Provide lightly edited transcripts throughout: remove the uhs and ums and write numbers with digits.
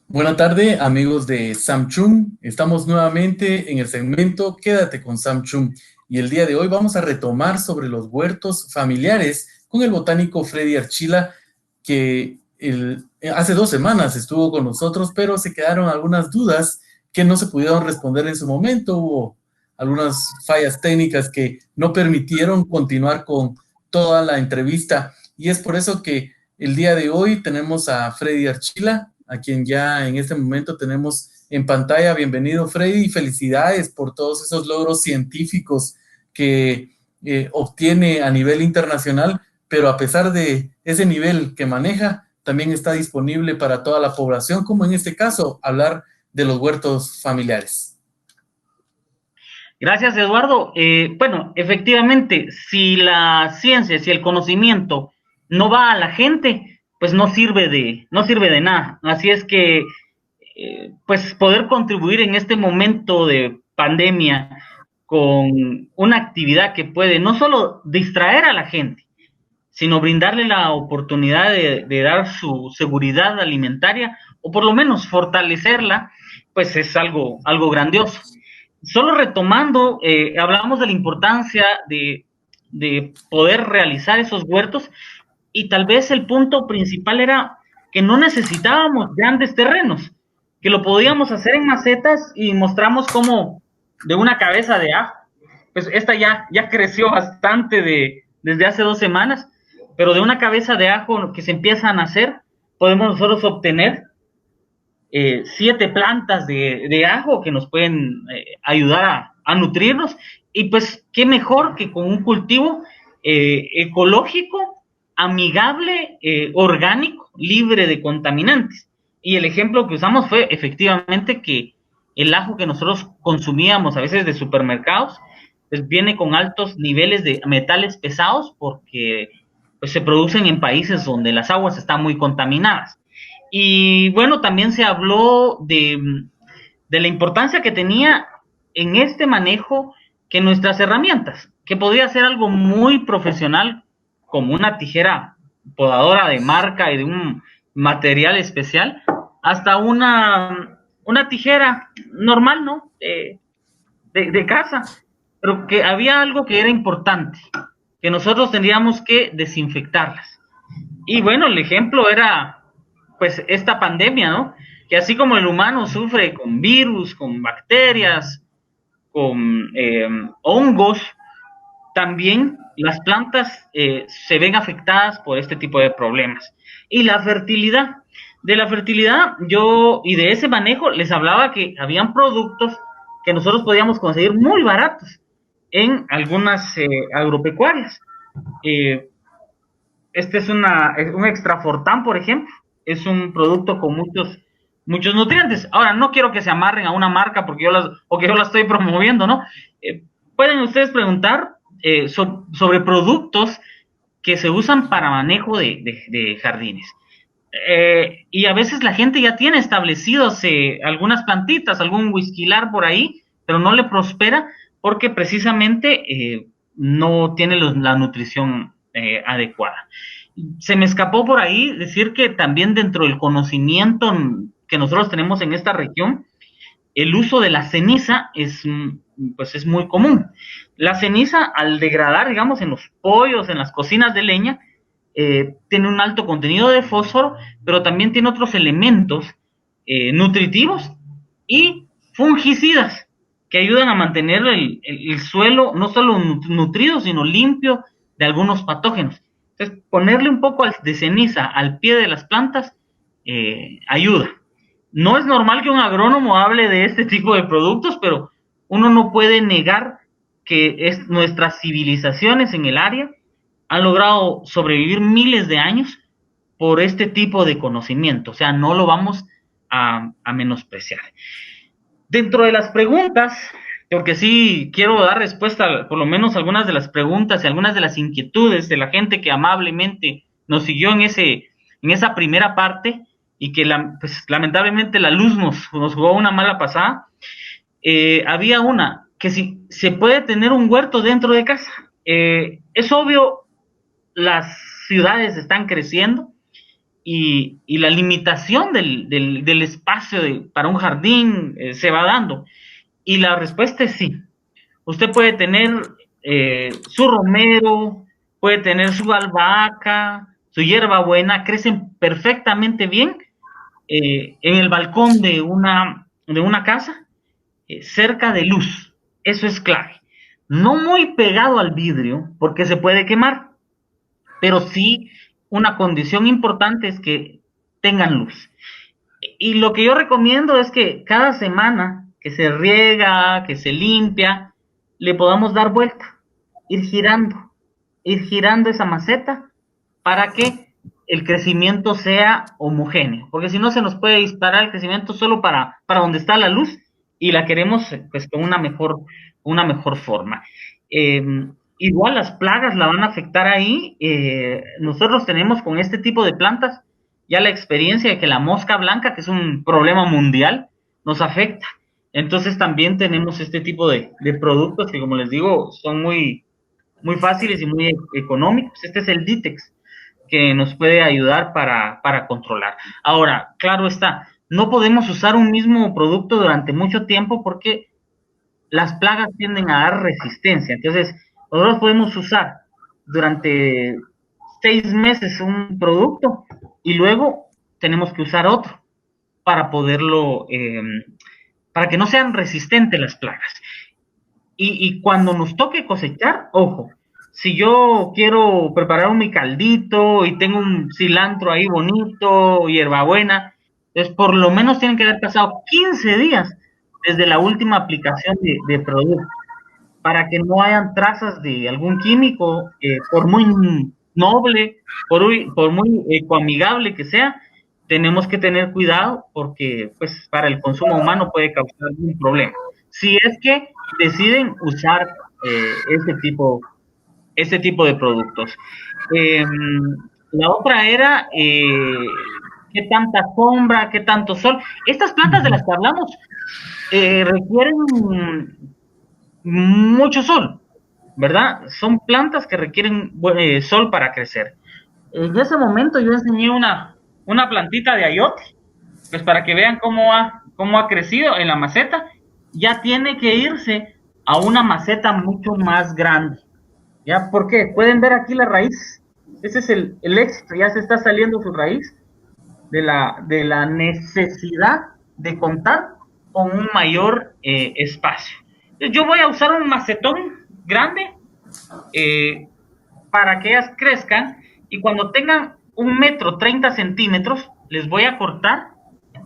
Buena tarde, amigos de Samchung. Estamos nuevamente en el segmento Quédate con Samchung y el día de hoy vamos a retomar sobre los huertos familiares con el botánico Freddy Archila, que hace 2 semanas estuvo con nosotros, pero se quedaron algunas dudas que no se pudieron responder en su momento. Hubo algunas fallas técnicas que no permitieron continuar con toda la entrevista y es por eso que el día de hoy tenemos a Freddy Archila, a quien ya en este momento tenemos en pantalla. Bienvenido, Freddy, y felicidades por todos esos logros científicos que obtiene a nivel internacional, pero a pesar de ese nivel que maneja, también está disponible para toda la población, como en este caso, hablar de los huertos familiares. Gracias, Eduardo. Bueno, efectivamente, si la ciencia, si el conocimiento no va a la gente, pues no sirve de nada. Así es que, pues poder contribuir en este momento de pandemia con una actividad que puede no solo distraer a la gente, sino brindarle la oportunidad de dar su seguridad alimentaria o por lo menos fortalecerla, pues es algo grandioso. Solo retomando, hablamos de la importancia de poder realizar esos huertos y tal vez el punto principal era que no necesitábamos grandes terrenos, que lo podíamos hacer en macetas y mostramos cómo de una cabeza de ajo, pues esta ya creció bastante desde hace 2 semanas, pero de una cabeza de ajo que se empiezan a hacer, podemos nosotros obtener 7 plantas de ajo que nos pueden ayudar a nutrirnos. Y pues, qué mejor que con un cultivo ecológico, amigable, orgánico, libre de contaminantes. Y el ejemplo que usamos fue efectivamente que el ajo que nosotros consumíamos a veces de supermercados, pues viene con altos niveles de metales pesados porque pues, se producen en países donde las aguas están muy contaminadas. Y bueno, también se habló de la importancia que tenía en este manejo que nuestras herramientas, que podría ser algo muy profesional, como una tijera podadora de marca y de un material especial, hasta una tijera normal, ¿no? De casa, pero que había algo que era importante, que nosotros tendríamos que desinfectarlas. Y bueno, el ejemplo era pues esta pandemia, ¿no? Que así como el humano sufre con virus, con bacterias, con hongos, también las plantas se ven afectadas por este tipo de problemas. Y la fertilidad, de la fertilidad yo y de ese manejo les hablaba que habían productos que nosotros podíamos conseguir muy baratos en algunas agropecuarias. Eh, este es un extrafortán, por ejemplo. Es un producto con muchos nutrientes. Ahora, no quiero que se amarren a una marca porque o que yo la estoy promoviendo, ¿no? Pueden ustedes preguntar sobre productos que se usan para manejo de jardines. Y a veces la gente ya tiene establecidos algunas plantitas, algún whiskylar por ahí, pero no le prospera porque precisamente no tiene la nutrición adecuada. Se me escapó por ahí decir que también dentro del conocimiento que nosotros tenemos en esta región, el uso de la ceniza pues es muy común. La ceniza, al degradar, digamos, en los pollos, en las cocinas de leña, tiene un alto contenido de fósforo, pero también tiene otros elementos nutritivos y fungicidas que ayudan a mantener el suelo no solo nutrido, sino limpio de algunos patógenos. Entonces, ponerle un poco de ceniza al pie de las plantas ayuda. No es normal que un agrónomo hable de este tipo de productos, pero uno no puede negar que nuestras civilizaciones en el área han logrado sobrevivir miles de años por este tipo de conocimiento. O sea, no lo vamos a menospreciar. Dentro de las preguntas, porque sí quiero dar respuesta por lo menos a algunas de las preguntas y algunas de las inquietudes de la gente que amablemente nos siguió en esa primera parte y que pues, lamentablemente la luz nos jugó una mala pasada. Había una, que si se puede tener un huerto dentro de casa. Es obvio, las ciudades están creciendo y la limitación del espacio para un jardín se va dando. Y la respuesta es sí. Usted puede tener su romero, puede tener su albahaca, su hierbabuena, crecen perfectamente bien en el balcón de una casa, cerca de luz. Eso es clave. No muy pegado al vidrio, porque se puede quemar, pero sí una condición importante es que tengan luz. Y lo que yo recomiendo es que cada semana que se riega, que se limpia, le podamos dar vuelta, ir girando, ir girando esa maceta para que el crecimiento sea homogéneo, porque si no se nos puede disparar el crecimiento solo para donde está la luz y la queremos pues con una mejor forma. Eh, Igual las plagas la van a afectar ahí. Nosotros tenemos con este tipo de plantas ya la experiencia de que la mosca blanca, que es un problema mundial, nos afecta. Entonces también tenemos este tipo de productos que, como les digo, son muy fáciles y muy económicos. Este es el Ditex, que nos puede ayudar para controlar. Ahora, claro está, no podemos usar un mismo producto durante mucho tiempo porque las plagas tienden a dar resistencia. Entonces, nosotros podemos usar durante 6 meses un producto y luego tenemos que usar otro para poderlo, para que no sean resistentes las plagas. Y cuando nos toque cosechar, ojo, si yo quiero preparar mi caldito y tengo un cilantro ahí bonito, hierbabuena, pues por lo menos tienen que haber pasado 15 días desde la última aplicación de producto para que no hayan trazas de algún químico, por muy noble, por muy ecoamigable que sea, tenemos que tener cuidado porque pues para el consumo humano puede causar algún problema. Si es que deciden usar este tipo de productos. Eh, la otra era qué tanta sombra, qué tanto sol. Estas plantas de las que hablamos requieren mucho sol, ¿verdad? Son plantas que requieren sol para crecer. En ese momento yo enseñé una plantita de ayote, pues para que vean cómo ha crecido en la maceta. Ya tiene que irse a una maceta mucho más grande. ¿Ya? ¿Por qué? Pueden ver aquí la raíz. Ese es el éxito, ya se está saliendo su raíz de la necesidad de contar con un mayor espacio. Yo voy a usar un macetón grande eh, para que ellas crezcan y cuando tengan 1 metro 30 centímetros les voy a cortar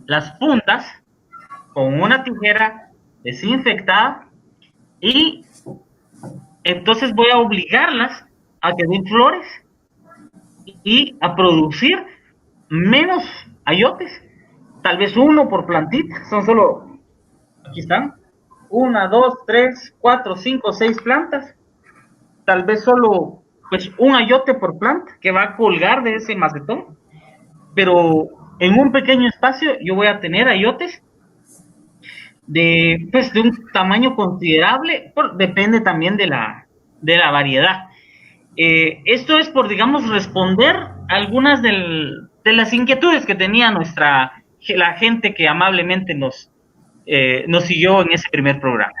las puntas con una tijera desinfectada y entonces voy a obligarlas a que den flores y a producir menos ayotes, tal vez uno por plantita, son solo, aquí están, 1, 2, 3, 4, 5, 6 plantas, tal vez solo pues un ayote por planta que va a colgar de ese macetón, pero en un pequeño espacio yo voy a tener ayotes de un tamaño considerable, depende también de la variedad. Esto es por, digamos, responder algunas de las inquietudes que tenía la gente que amablemente nos siguió en ese primer programa.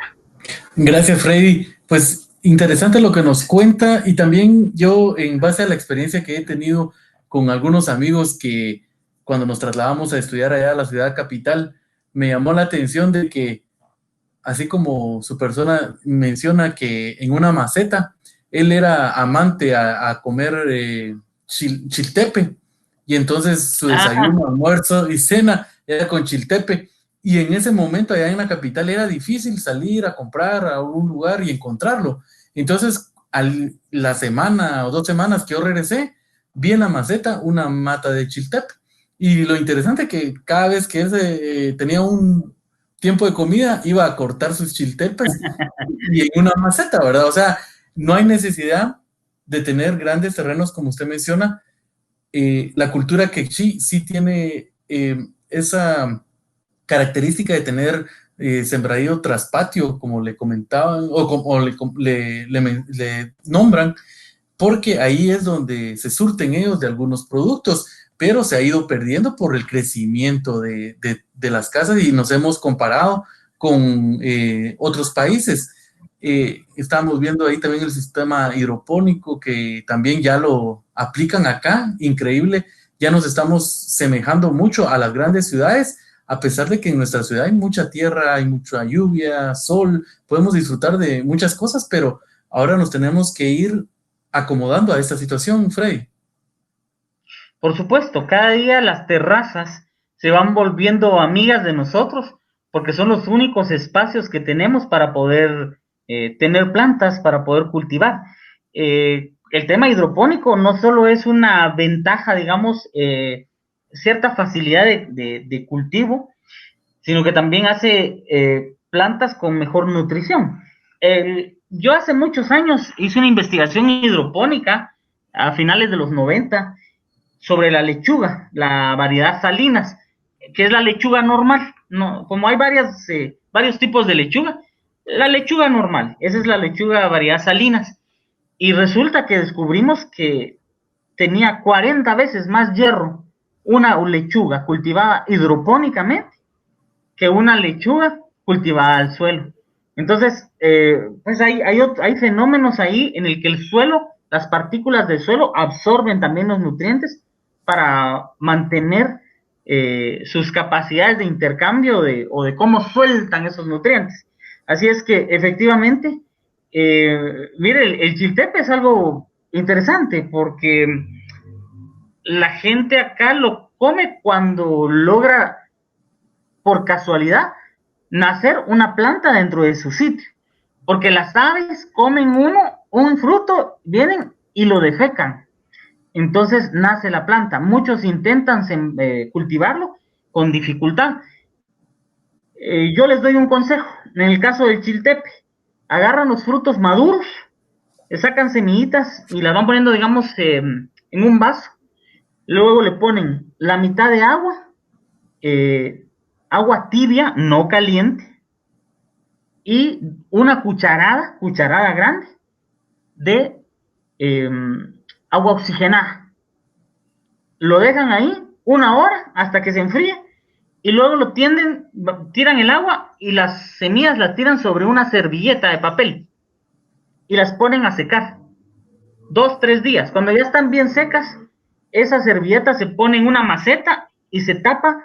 Gracias, Freddy. Pues interesante lo que nos cuenta y también yo, en base a la experiencia que he tenido con algunos amigos que cuando nos trasladamos a estudiar allá a la ciudad capital, me llamó la atención de que, así como su persona menciona que en una maceta, él era amante a comer chiltepe y entonces su desayuno, almuerzo y cena era con chiltepe. Y en ese momento allá en la capital era difícil salir a comprar a un lugar y encontrarlo. Entonces, la semana o 2 semanas que yo regresé, vi en la maceta una mata de chiltepín. Y lo interesante es que cada vez que él tenía un tiempo de comida, iba a cortar sus chiltepes y en una maceta, ¿verdad? O sea, no hay necesidad de tener grandes terrenos como usted menciona. La cultura quechí sí tiene esa característica de tener sembradío tras patio, como le comentaban, o como le nombran, porque ahí es donde se surten ellos de algunos productos, pero se ha ido perdiendo por el crecimiento de las casas y nos hemos comparado con otros países. Estamos viendo ahí también el sistema hidropónico que también ya lo aplican acá, increíble. Ya nos estamos semejando mucho a las grandes ciudades, a pesar de que en nuestra ciudad hay mucha tierra, hay mucha lluvia, sol, podemos disfrutar de muchas cosas, pero ahora nos tenemos que ir acomodando a esta situación, Frey. Por supuesto, cada día las terrazas se van volviendo amigas de nosotros porque son los únicos espacios que tenemos para poder tener plantas, para poder cultivar. El tema hidropónico no solo es una ventaja, digamos, cierta facilidad de cultivo, sino que también hace plantas con mejor nutrición. Yo hace muchos años hice una investigación hidropónica a finales de los 90 sobre la lechuga, la variedad Salinas, que es la lechuga normal. No, como hay varios tipos de lechuga, la lechuga normal, esa es la lechuga variedad Salinas. Y resulta que descubrimos que tenía 40 veces más hierro una lechuga cultivada hidropónicamente que una lechuga cultivada al suelo. Entonces, pues hay fenómenos ahí en el que el suelo, las partículas del suelo absorben también los nutrientes para mantener sus capacidades de intercambio o de cómo sueltan esos nutrientes. Así es que efectivamente, mire, el chiltepe es algo interesante porque la gente acá lo come cuando logra, por casualidad, nacer una planta dentro de su sitio. Porque las aves comen un fruto, vienen y lo defecan. Entonces nace la planta. Muchos intentan cultivarlo con dificultad. Yo les doy un consejo. En el caso del chiltepe, agarran los frutos maduros, sacan semillitas y las van poniendo, digamos, en un vaso. Luego le ponen la mitad de agua, agua tibia, no caliente, y una cucharada grande de agua oxigenada. Lo dejan ahí 1 hora hasta que se enfríe y luego tiran el agua y las semillas las tiran sobre una servilleta de papel y las ponen a secar 2, 3 días. Cuando ya están bien secas, esa servilleta se pone en una maceta y se tapa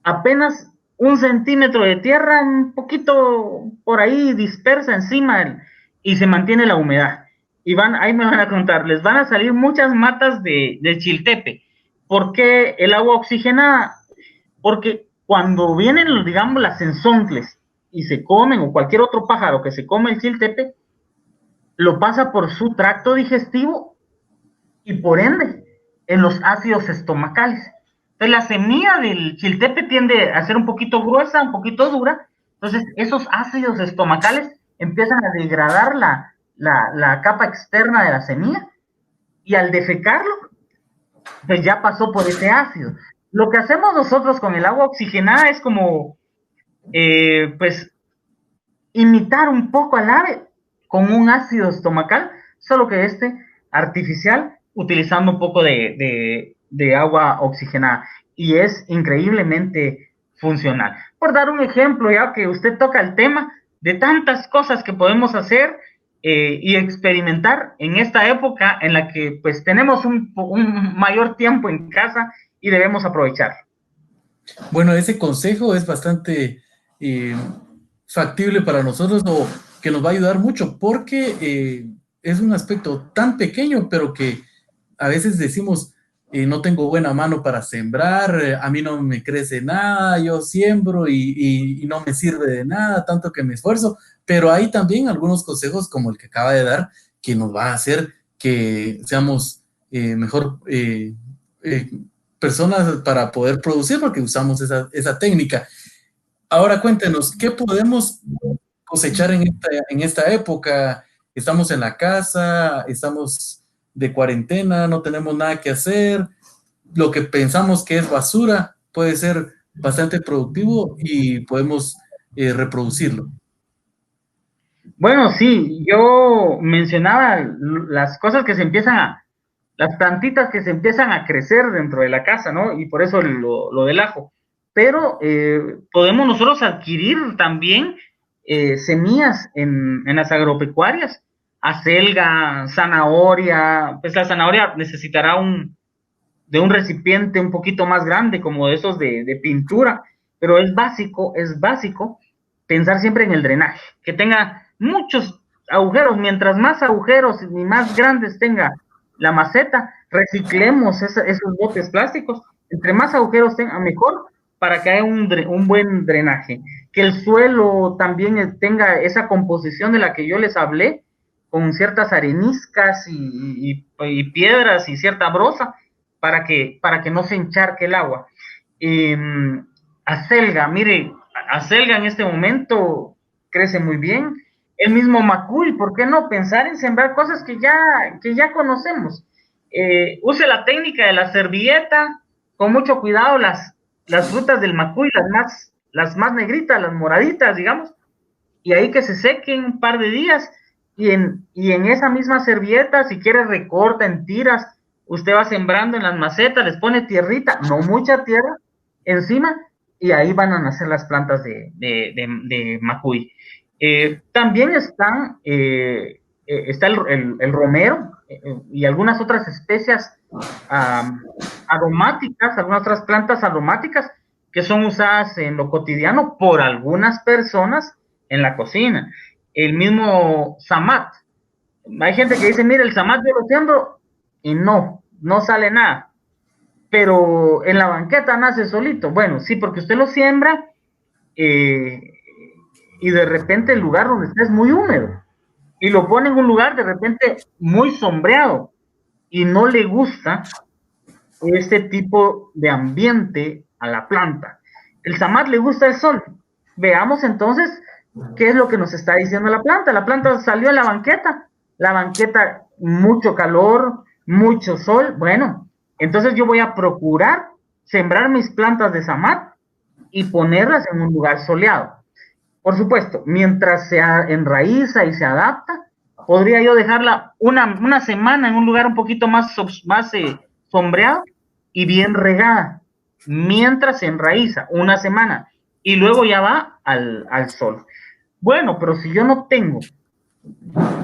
apenas 1 centímetro de tierra, un poquito por ahí dispersa encima y se mantiene la humedad. Y ahí me van a contar, les van a salir muchas matas de chiltepe. ¿Por qué el agua oxigenada? Porque cuando vienen, digamos, las enzoncles y se comen, o cualquier otro pájaro que se come el chiltepe, lo pasa por su tracto digestivo y por ende en los ácidos estomacales. Entonces la semilla del chiltepe tiende a ser un poquito gruesa, un poquito dura, entonces esos ácidos estomacales empiezan a degradar la capa externa de la semilla y al defecarlo, pues ya pasó por ese ácido. Lo que hacemos nosotros con el agua oxigenada es como, pues, imitar un poco al ave con un ácido estomacal, solo que artificial, utilizando un poco de agua oxigenada. Y es increíblemente funcional. Por dar un ejemplo, ya que usted toca el tema de tantas cosas que podemos hacer y experimentar en esta época en la que pues tenemos un mayor tiempo en casa y debemos aprovechar. Bueno, ese consejo es bastante factible para nosotros o que nos va a ayudar mucho porque es un aspecto tan pequeño, pero que a veces decimos, no tengo buena mano para sembrar, a mí no me crece nada, yo siembro y no me sirve de nada, tanto que me esfuerzo, pero hay también algunos consejos como el que acaba de dar que nos va a hacer que seamos mejor personas para poder producir porque usamos esa técnica. Ahora cuéntenos, ¿qué podemos cosechar en esta época? Estamos en la casa, estamos de cuarentena, no tenemos nada que hacer. Lo que pensamos que es basura puede ser bastante productivo y podemos reproducirlo. Bueno, sí, yo mencionaba las cosas que se empiezan las plantitas que se empiezan a crecer dentro de la casa, ¿no? Y por eso lo del ajo. Pero podemos nosotros adquirir también semillas en las agropecuarias, acelga, zanahoria, pues la zanahoria necesitará de un recipiente un poquito más grande, como de esos de pintura, pero es básico pensar siempre en el drenaje, que tenga muchos agujeros, mientras más agujeros y más grandes tenga la maceta, reciclemos esos botes plásticos, entre más agujeros tenga, mejor, para que haya un buen drenaje, que el suelo también tenga esa composición de la que yo les hablé, con ciertas areniscas y piedras y cierta brosa, para que no se encharque el agua. Eh, Acelga, mire, acelga en este momento crece muy bien. El mismo macuy, ¿por qué no pensar en sembrar cosas que ya conocemos? Use la técnica de la servilleta, con mucho cuidado las frutas del macuy, las más negritas, las moraditas, digamos, y ahí que se sequen un par de días, y en esa misma servilleta, si quiere recorta en tiras, usted va sembrando en las macetas, les pone tierrita, no mucha tierra, encima, y ahí van a nacer las plantas de macuy. También está el romero y algunas otras especias aromáticas, algunas otras plantas aromáticas que son usadas en lo cotidiano por algunas personas en la cocina. El mismo zamat. Hay gente que dice, mire, el zamat yo lo siembro y no sale nada. Pero en la banqueta nace solito. Bueno, sí, porque usted lo siembra eh, y de repente el lugar donde está es muy húmedo. Y lo pone en un lugar de repente muy sombreado y no le gusta este tipo de ambiente a la planta. El zamat le gusta el sol. Veamos entonces qué es lo que nos está diciendo la planta. La planta salió en la banqueta mucho calor, mucho sol. Bueno, entonces yo voy a procurar sembrar mis plantas de zamat y ponerlas en un lugar soleado. Por supuesto, mientras se enraiza y se adapta, podría yo dejarla una semana en un lugar un poquito más sombreado y bien regada, mientras se enraiza, una semana, y luego ya va al sol. Bueno, pero si yo no tengo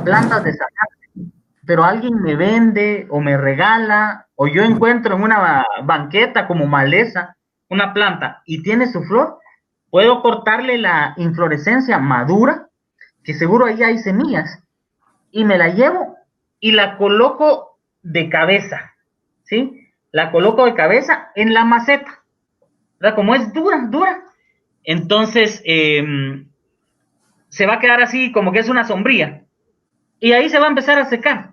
plantas de zacate, pero alguien me vende o me regala, o yo encuentro en una banqueta como maleza una planta y tiene su flor, puedo cortarle la inflorescencia madura, que seguro ahí hay semillas, y me la llevo y la coloco de cabeza, ¿sí? La coloco de cabeza en la maceta, ¿verdad? Como es dura, entonces se va a quedar así como que es una sombría, y ahí se va a empezar a secar.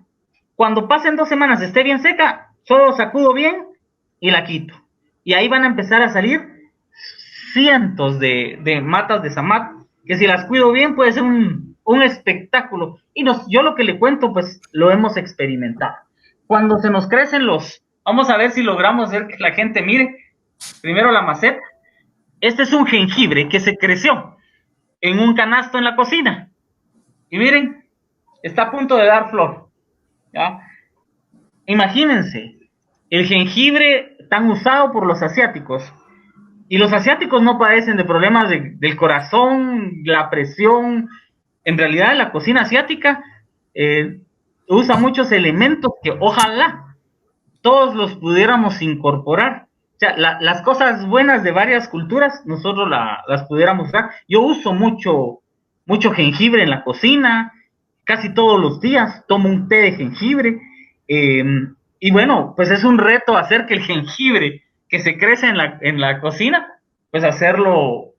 Cuando pasen 2 semanas esté bien seca, solo sacudo bien y la quito. Y ahí van a empezar a salir cientos de matas de zamat, que si las cuido bien puede ser un espectáculo. Y yo lo que le cuento, pues lo hemos experimentado. Cuando se nos crecen vamos a ver si logramos hacer que la gente mire primero la maceta. Este es un jengibre que se creció en un canasto en la cocina. Y miren, está a punto de dar flor. ¿Ya? Imagínense, el jengibre tan usado por los asiáticos. Y los asiáticos no padecen de problemas del corazón, la presión. En realidad, la cocina asiática usa muchos elementos que ojalá todos los pudiéramos incorporar. O sea, las cosas buenas de varias culturas, nosotros las pudiéramos usar. Yo uso mucho jengibre en la cocina, casi todos los días tomo un té de jengibre. eh, y bueno, pues es un reto hacer que el jengibre que se crece en la cocina, pues hacerlo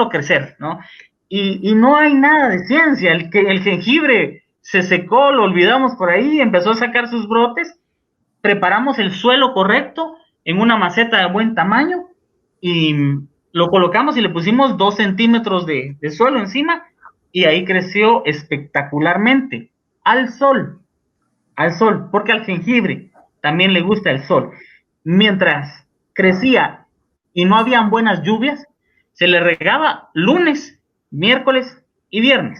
crecer, ¿no? Y no hay nada de ciencia. El jengibre se secó, lo olvidamos por ahí, empezó a sacar sus brotes, preparamos el suelo correcto en una maceta de buen tamaño y lo colocamos y le pusimos 2 centímetros de suelo encima y ahí creció espectacularmente al sol, porque al jengibre también le gusta el sol. Mientras crecía y no habían buenas lluvias, se le regaba lunes, miércoles y viernes.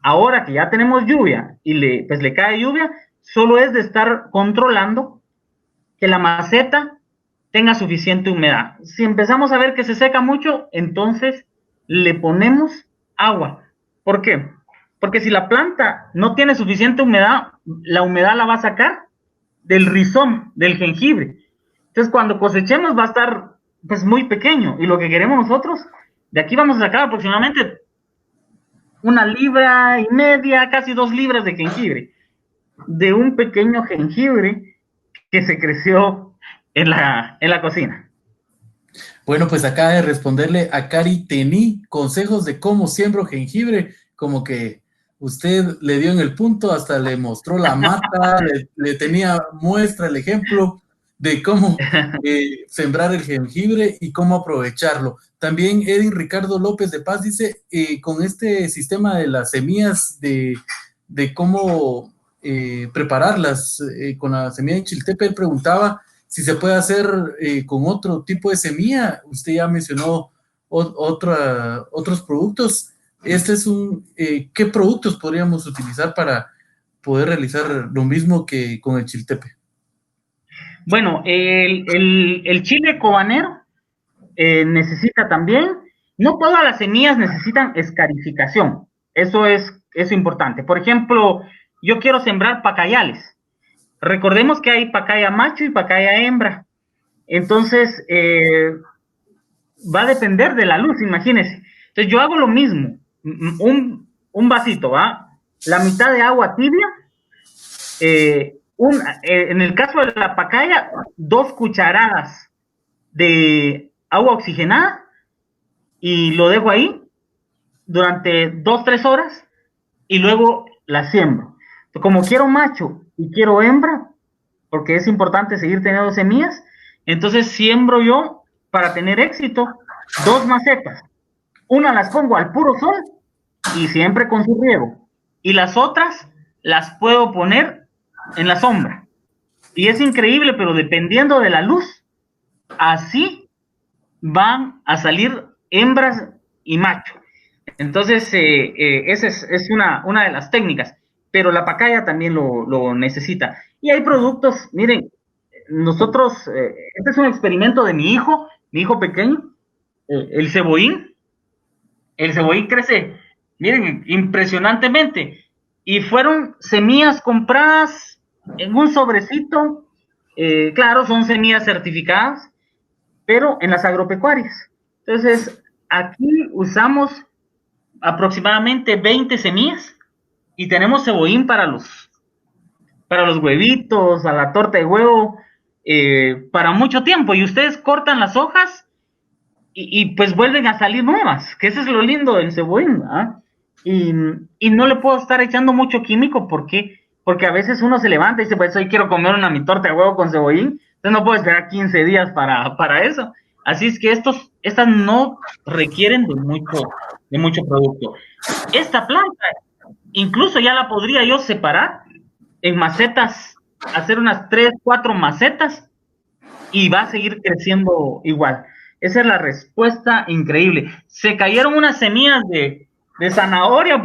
Ahora que ya tenemos lluvia y pues le cae lluvia, solo es de estar controlando que la maceta tenga suficiente humedad. Si empezamos a ver que se seca mucho, entonces le ponemos agua. ¿Por qué? Porque si la planta no tiene suficiente humedad, la humedad la va a sacar del rizoma, del jengibre. Entonces, cuando cosechemos va a estar pues muy pequeño, y lo que queremos nosotros, de aquí vamos a sacar aproximadamente 1,5 libras, casi 2 libras de jengibre, de un pequeño jengibre que se creció en la cocina. Bueno, pues acaba de responderle a Cari Tení consejos de cómo siembro jengibre, como que usted le dio en el punto, hasta le mostró la mata, le tenía muestra, el ejemplo de cómo sembrar el jengibre y cómo aprovecharlo. También Edwin Ricardo López de Paz dice, con este sistema de las semillas, de cómo prepararlas con la semilla de chiltepe, él preguntaba si se puede hacer con otro tipo de semilla. Usted ya mencionó otros productos. Este es ¿qué productos podríamos utilizar para poder realizar lo mismo que con el chiltepe? Bueno, el chile cobanero necesita también, no todas las semillas necesitan escarificación, eso es importante. Por ejemplo, yo quiero sembrar pacayales. Recordemos que hay pacaya macho y pacaya hembra. Entonces, va a depender de la luz, imagínense. Entonces, yo hago lo mismo. Un vasito, ¿va? La mitad de agua tibia. En el caso de la pacaya, 2 cucharadas de agua oxigenada y lo dejo ahí durante 2, 3 horas y luego la siembro. Como quiero macho y quiero hembra, porque es importante seguir teniendo semillas, entonces siembro yo, para tener éxito, 2 macetas. Una las pongo al puro sol y siempre con su riego, y las otras las puedo poner en la sombra. Y es increíble, pero dependiendo de la luz, así van a salir hembras y machos. Entonces, esa es una de las técnicas, pero la pacaya también lo necesita. Y hay productos, miren, nosotros, este es un experimento de mi hijo pequeño, el cebollín. El cebollín crece, miren, impresionantemente. Y fueron semillas compradas en un sobrecito, claro, son semillas certificadas, pero en las agropecuarias. Entonces, aquí usamos aproximadamente 20 semillas y tenemos cebollín para los huevitos, a la torta de huevo, para mucho tiempo. Y ustedes cortan las hojas y pues vuelven a salir nuevas, que eso es lo lindo del cebollín, ¿ah? Y no le puedo estar echando mucho químico porque a veces uno se levanta y dice, pues hoy quiero comer mi torta de huevo con cebollín, entonces no puedo esperar 15 días para eso. Así es que estas no requieren de mucho producto. Esta planta, incluso ya la podría yo separar en macetas, hacer unas 3, 4 macetas y va a seguir creciendo igual. Esa es la respuesta increíble. Se cayeron unas semillas de zanahoria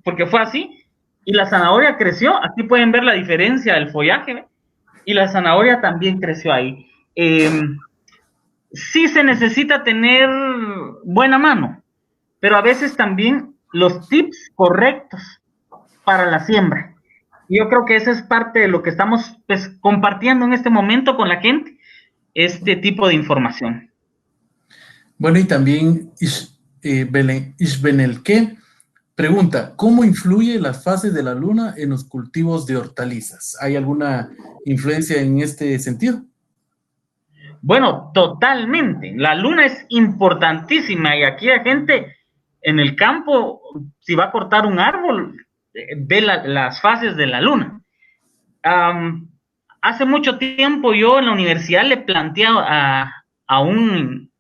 porque fue así, y la zanahoria creció. Aquí pueden ver la diferencia del follaje, ¿ve? Y la zanahoria también creció ahí. Sí se necesita tener buena mano, pero a veces también los tips correctos para la siembra. Yo creo que esa es parte de lo que estamos pues, compartiendo en este momento con la gente, este tipo de información. Bueno, y también Ishbenelke pregunta, ¿cómo influye las fases de la luna en los cultivos de hortalizas? ¿Hay alguna influencia en este sentido? Bueno, totalmente. La luna es importantísima y aquí la gente en el campo, si va a cortar un árbol, ve las fases de la luna. Hace mucho tiempo yo en la universidad le planteé a un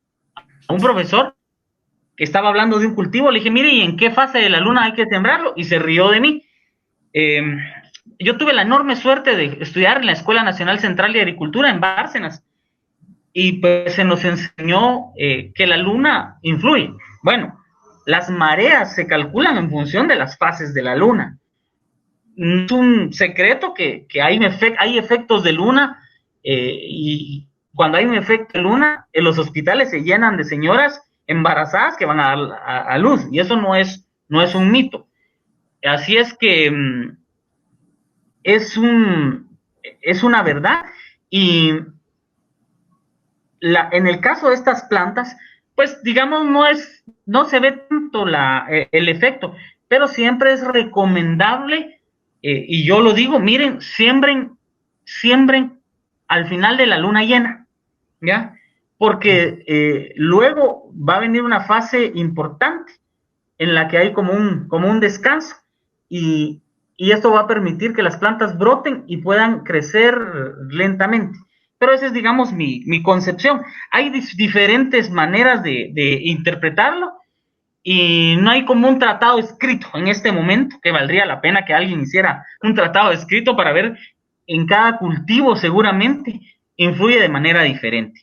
profesor que estaba hablando de un cultivo, le dije, mire, ¿y en qué fase de la luna hay que sembrarlo? Y se rió de mí. Yo tuve la enorme suerte de estudiar en la Escuela Nacional Central de Agricultura en Bárcenas, y pues se nos enseñó que la luna influye. Bueno, las mareas se calculan en función de las fases de la luna. es un secreto que hay efectos de luna, y cuando hay un efecto de luna, en los hospitales se llenan de señoras embarazadas que van a dar a luz, y eso no es un mito. Así es que es, un, es una verdad, y en el caso de estas plantas, pues digamos, no se ve tanto el efecto, pero siempre es recomendable, y yo lo digo, miren, siembren al final de la luna llena, ¿ya? Porque luego va a venir una fase importante en la que hay como un descanso, y, y esto va a permitir que las plantas broten y puedan crecer lentamente. Pero esa es, digamos, mi concepción. Hay diferentes maneras de interpretarlo, y no hay como un tratado escrito en este momento, que valdría la pena que alguien hiciera un tratado escrito para ver en cada cultivo seguramente influye de manera diferente.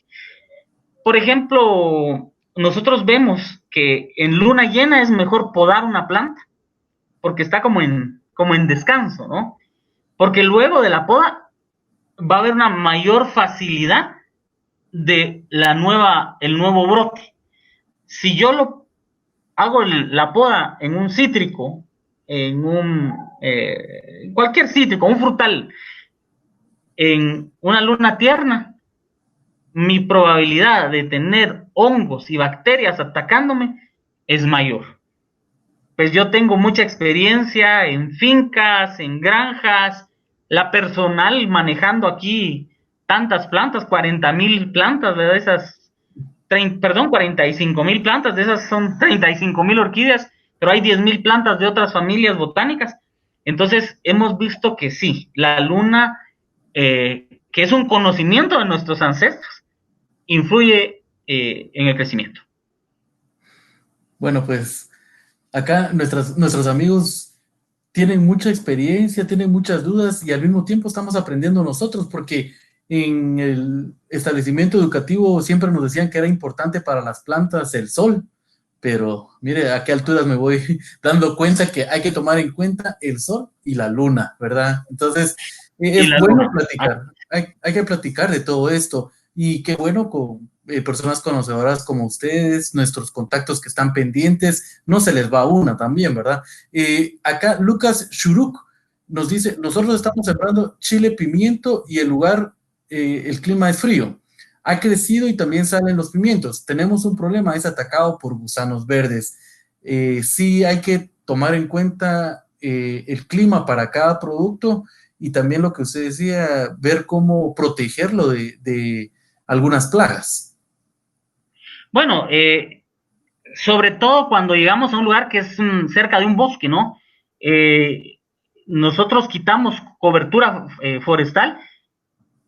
Por ejemplo, nosotros vemos que en luna llena es mejor podar una planta porque está como en descanso, ¿no? Porque luego de la poda va a haber una mayor facilidad de el nuevo brote. Si yo lo hago la poda en un cítrico, en cualquier cítrico, un frutal, en una luna tierna, mi probabilidad de tener hongos y bacterias atacándome es mayor. Pues yo tengo mucha experiencia en fincas, en granjas, la personal manejando aquí tantas plantas, 40,000 plantas, de esas, 45,000 plantas, de esas son 35,000 orquídeas, pero hay 10,000 plantas de otras familias botánicas. Entonces hemos visto que sí, la luna, que es un conocimiento de nuestros ancestros, influye en el crecimiento. Bueno, pues acá nuestros amigos tienen mucha experiencia, tienen muchas dudas y al mismo tiempo estamos aprendiendo nosotros porque en el establecimiento educativo siempre nos decían que era importante para las plantas el sol, pero mire a qué alturas me voy dando cuenta que hay que tomar en cuenta el sol y la luna, ¿verdad? Entonces, Y es la bueno luna. platicar, hay que platicar de todo esto y qué bueno con personas conocedoras como ustedes, nuestros contactos que están pendientes, no se les va una también, ¿verdad? Acá Lucas Shuruk nos dice, nosotros estamos sembrando chile pimiento y el lugar, el clima es frío. Ha crecido y también salen los pimientos. Tenemos un problema, es atacado por gusanos verdes. Sí hay que tomar en cuenta el clima para cada producto y también lo que usted decía, ver cómo protegerlo de algunas plagas. Bueno, sobre todo cuando llegamos a un lugar que es cerca de un bosque, ¿no? Eh, Nosotros quitamos cobertura forestal,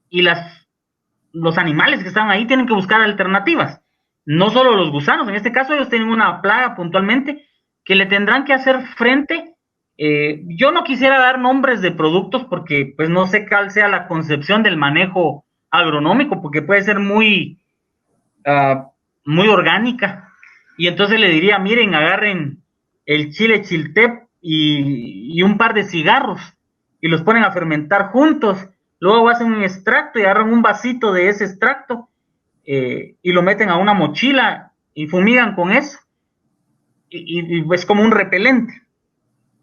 y los animales que están ahí tienen que buscar alternativas. No solo los gusanos, en este caso ellos tienen una plaga puntualmente que le tendrán que hacer frente. Yo no quisiera dar nombres de productos porque pues no sé cuál sea la concepción del manejo agronómico, porque puede ser uh, muy orgánica. Y entonces le diría, miren, agarren el chile chiltep y un par de cigarros y los ponen a fermentar juntos. Luego hacen un extracto y agarran un vasito de ese extracto, y lo meten a una mochila y fumigan con eso. Y es como un repelente.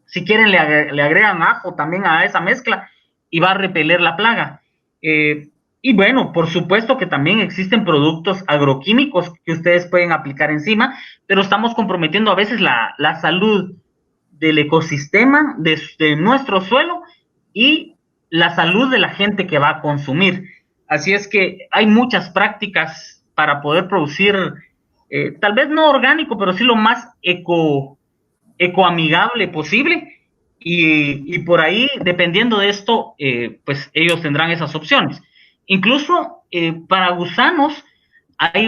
Si quieren, le agregan ajo también a esa mezcla y va a repeler la plaga. Y bueno, por supuesto que también existen productos agroquímicos que ustedes pueden aplicar encima, pero estamos comprometiendo a veces la salud del ecosistema, de nuestro suelo y la salud de la gente que va a consumir. Así es que hay muchas prácticas para poder producir, tal vez no orgánico, pero sí lo más ecoamigable posible, y por ahí, dependiendo de esto, pues ellos tendrán esas opciones. Incluso para gusanos hay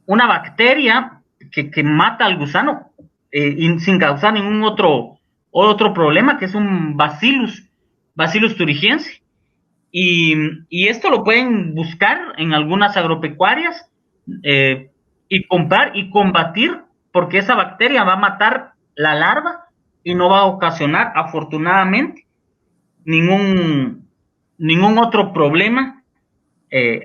una bacteria que mata al gusano, sin causar ningún otro problema, que es un Bacillus thuringiensis. Y esto lo pueden buscar en algunas agropecuarias, y comprar y combatir, porque esa bacteria va a matar la larva y no va a ocasionar, afortunadamente, ningún, ningún otro problema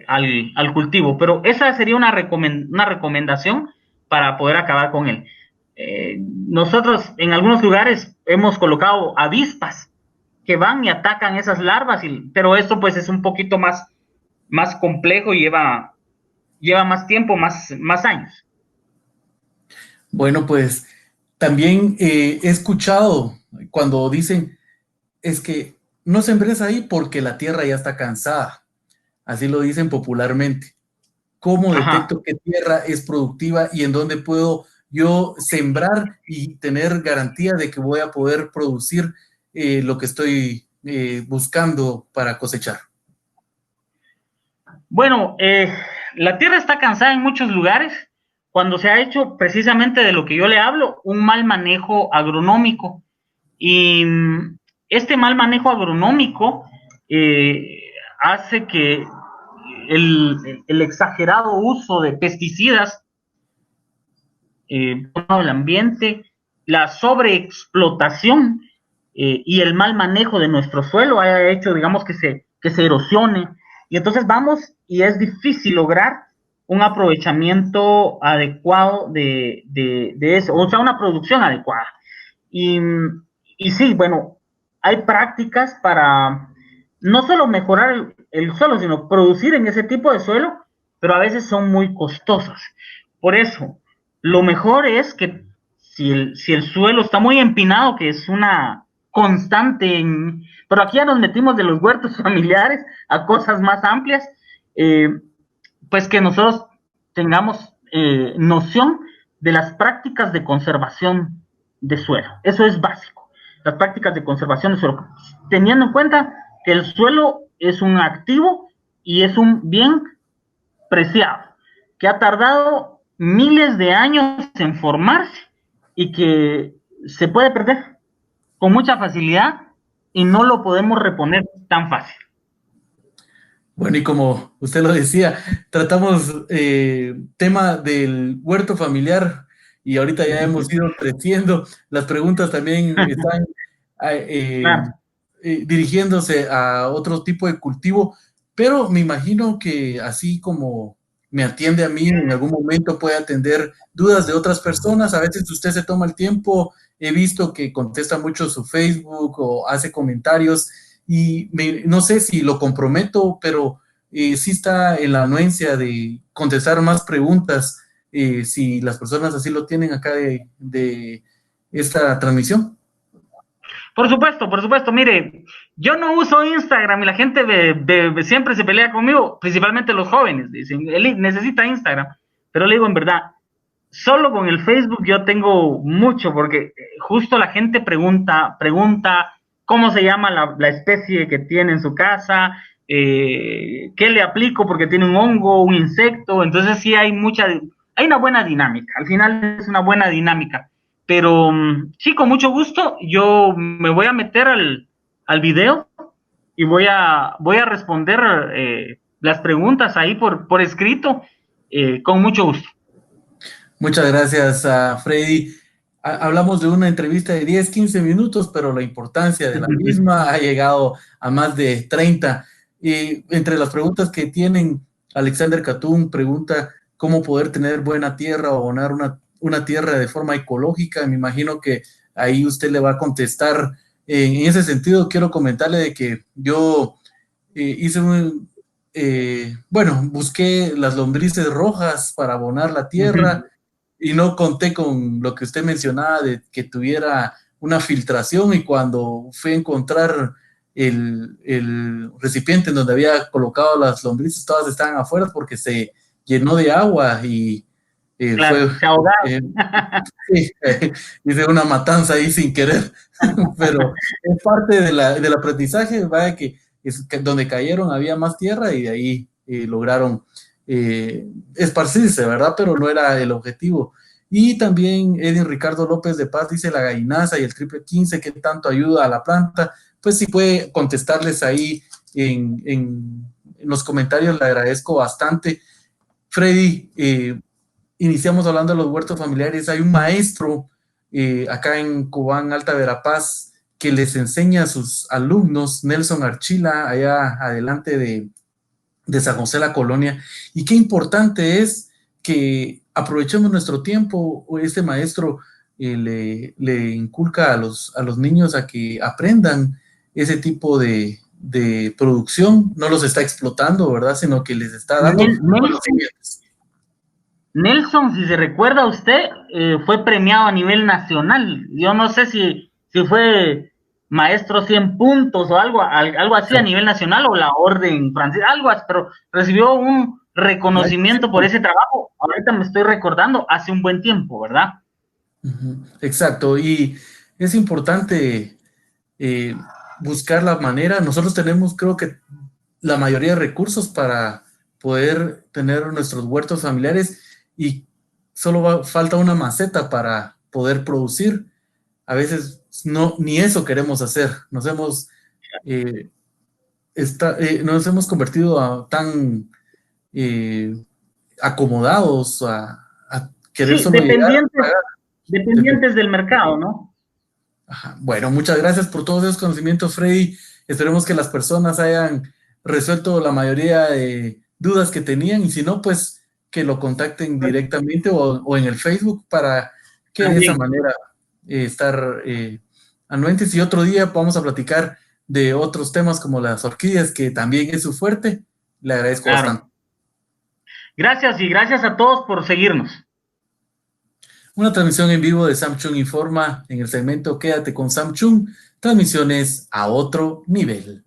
al cultivo. Pero esa sería una recomendación para poder acabar con él. Nosotros en algunos lugares hemos colocado avispas que van y atacan esas larvas, pero esto pues es un poquito más complejo y lleva más tiempo, más años. Bueno, pues también he escuchado cuando dicen, es que no sembres ahí porque la tierra ya está cansada. Así lo dicen popularmente. ¿Cómo Ajá. detecto qué tierra es productiva y en dónde puedo yo sembrar y tener garantía de que voy a poder producir lo que estoy buscando para cosechar? Bueno, la tierra está cansada en muchos lugares cuando se ha hecho precisamente de lo que yo le hablo, un mal manejo agronómico. Y este mal manejo agronómico hace que el exagerado uso de pesticidas el ambiente, la sobreexplotación y el mal manejo de nuestro suelo ha hecho, digamos, que se erosione. Y entonces vamos y es difícil lograr un aprovechamiento adecuado de eso, o sea, una producción adecuada. Y, y sí, bueno, hay prácticas para no solo mejorar el suelo, sino producir en ese tipo de suelo, pero a veces son muy costosas. Por eso, lo mejor es que si el suelo está muy empinado, que es una constante pero aquí ya nos metimos de los huertos familiares a cosas más amplias, eh, pues que nosotros tengamos noción de las prácticas de conservación de suelo. Eso es básico. Las prácticas de conservación de suelo, teniendo en cuenta que el suelo es un activo y es un bien preciado, que ha tardado miles de años en formarse y que se puede perder con mucha facilidad y no lo podemos reponer tan fácil. Bueno, y como usted lo decía, tratamos tema del huerto familiar y ahorita ya hemos ido creciendo. Las preguntas también están Claro. dirigiéndose a otro tipo de cultivo, pero me imagino que así como me atiende a mí, en algún momento puede atender dudas de otras personas. A veces usted se toma el tiempo, he visto que contesta mucho su Facebook o hace comentarios y no sé si lo comprometo, pero sí está en la anuencia de contestar más preguntas si las personas así lo tienen acá de esta transmisión. Por supuesto, por supuesto. Mire, yo no uso Instagram y la gente siempre se pelea conmigo, principalmente los jóvenes. Dicen, él necesita Instagram. Pero le digo en verdad, solo con el Facebook yo tengo mucho, porque justo la gente pregunta cómo se llama la especie que tiene en su casa, qué le aplico porque tiene un hongo, un insecto. Entonces sí hay una buena dinámica. Al final es una buena dinámica. Pero sí, con mucho gusto, yo me voy a meter al video y voy a responder las preguntas ahí por escrito, con mucho gusto. Muchas gracias a Freddy. Hablamos de una entrevista de 10, 15 minutos, pero la importancia de la misma ha llegado a más de 30. Y entre las preguntas que tienen, Alexander Catún pregunta cómo poder tener buena tierra o abonar una tierra de forma ecológica. Me imagino que ahí usted le va a contestar. En ese sentido, quiero comentarle de que yo hice bueno, busqué las lombrices rojas para abonar la tierra y no conté con lo que usted mencionaba de que tuviera una filtración y cuando fui a encontrar el recipiente en donde había colocado las lombrices, todas estaban afuera porque se llenó de agua y fue, Claro, se ahogaron. eh, sí, hice una matanza ahí sin querer, pero es parte del aprendizaje, vaya que donde cayeron había más tierra y de ahí lograron esparcirse, ¿verdad? Pero no era el objetivo. Y también Edwin Ricardo López de Paz dice la gallinaza y el triple 15, ¿qué tanto ayuda a la planta? Pues si puede contestarles ahí en los comentarios, le agradezco bastante. Freddy, iniciamos hablando de los huertos familiares. Hay un maestro acá en Cobán, Alta Verapaz, que les enseña a sus alumnos, Nelson Archila, allá adelante de San José la Colonia, y qué importante es que aprovechemos nuestro tiempo. Este maestro le inculca a los niños a que aprendan ese tipo de producción, no los está explotando, ¿verdad? Sino que les está dando Nelson, conocimientos. Nelson, si se recuerda usted, fue premiado a nivel nacional. Yo no sé si fue maestro 100 puntos o algo así a nivel nacional o la orden francesa, algo así, pero recibió un reconocimiento por ese trabajo. Ahorita me estoy recordando, hace un buen tiempo, ¿verdad? Exacto, y es importante eh, buscar la manera. Nosotros tenemos, creo que, la mayoría de recursos para poder tener nuestros huertos familiares y solo falta una maceta para poder producir. A veces no, ni eso queremos hacer. Eh, nos hemos convertido tan eh, acomodados a querer Sí, solo llegar a pagar. dependientes del mercado, ¿no? Ajá. Bueno, muchas gracias por todos esos conocimientos, Freddy. Esperemos que las personas hayan resuelto la mayoría de dudas que tenían y si no, pues que lo contacten directamente o en el Facebook para que de esa También. manera estar anuentes. Y otro día vamos a platicar de otros temas como las orquídeas, que también es su fuerte. Le agradezco bastante. Claro. Gracias y gracias a todos por seguirnos. Una transmisión en vivo de Samsung Informa en el segmento Quédate con Samsung, transmisiones a otro nivel.